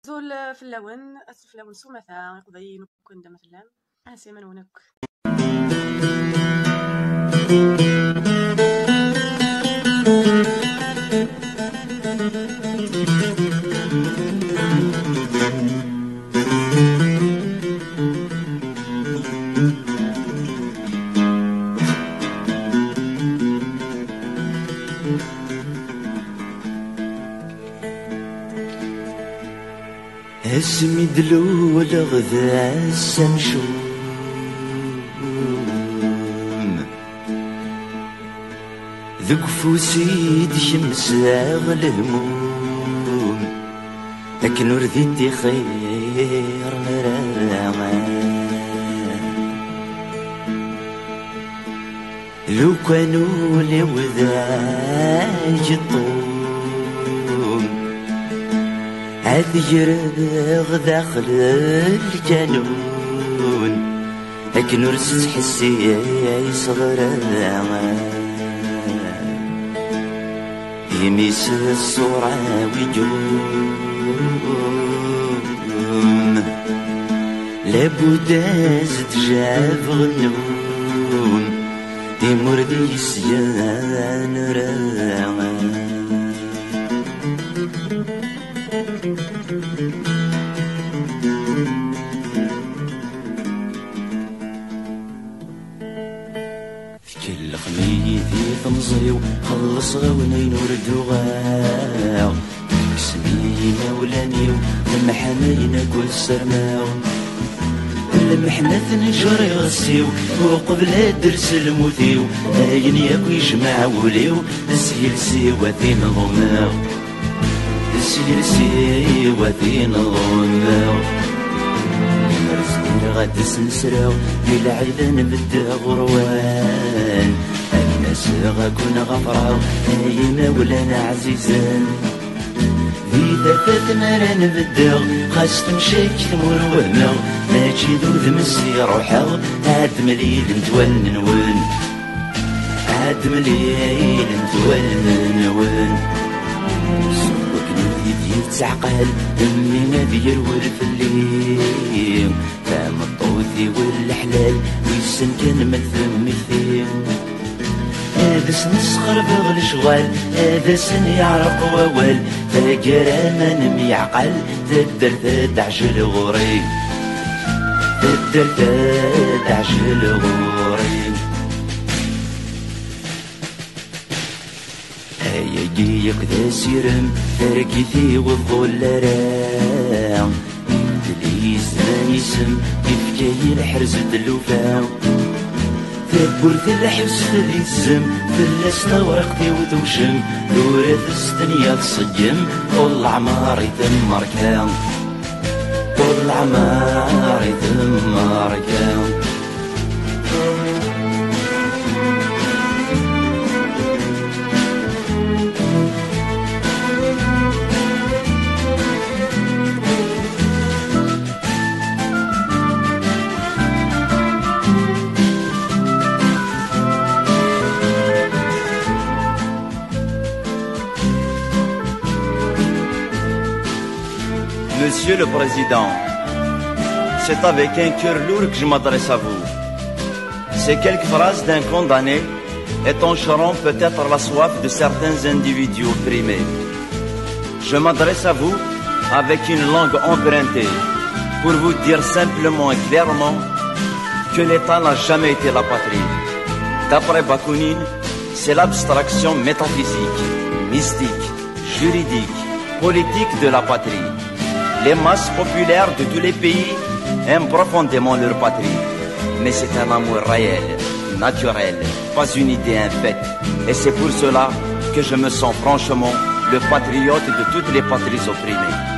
زول فلاون الفلاون سومثا يقضي نكون دا مثلا سيمن ونك اسمي دلول غذا السنشوم ذق فوسيد شمس اغل هموم لكن ورثيتي خير نرامان لو كانوا لي وذاج الطول عاد يرغ داخل الجنون لكن ورثت حسي يصغر يميس الصورة ويجوم لابد زد جاب غنون تيمور دي السيان رامان كل خميدي تمزيو خلص غونين وردو غاو سمينا ولانيو لمحنينا كل سرماو لمحنا ثنجر يغسيو وقبل درس الموتيو هاين ياكو يجمع وليو السيلسي وثين ضماو السيلسي وثين ضماو غاد سنسراو للعيدان بدا غروان الناس غاكون غفراو نايمة ولانا عزيزان إذا فاتنا راه نبداو خاص تمشي تمور وهنا ماشي ذو ذمسي روحاو عاد مليل نتولن عاد مليل نتولن يتعقل دمي نادي يرور في الليل فهم الطوثي والحلال ويسن كان مثل مثيل هذا سن صغر بغل شغال هذا سن يعرق ووال فاقر امان ميعقل تدر تدعجل غوري تدر تدعجل غوري يجيك ذا سيرم تركيثي والظلرام دليز يسم كيف جاي الحرز دلوفاو ثبورت الحبس في الزم فلسنا ورقتي وتوشم دورة السدنيا تصجم طول عماري تمر كام طول عماري تمر كام Monsieur le Président, c'est avec un cœur lourd que je m'adresse à vous. Ces quelques phrases d'un condamné étancheront peut-être la soif de certains individus opprimés. Je m'adresse à vous avec une langue empruntée pour vous dire simplement et clairement que l'État n'a jamais été la patrie. D'après Bakounine, c'est l'abstraction métaphysique, mystique, juridique, politique de la patrie. Les masses populaires de tous les pays aiment profondément leur patrie. Mais c'est un amour réel, naturel, pas une idée infaite. Et c'est pour cela que je me sens franchement le patriote de toutes les patries opprimées.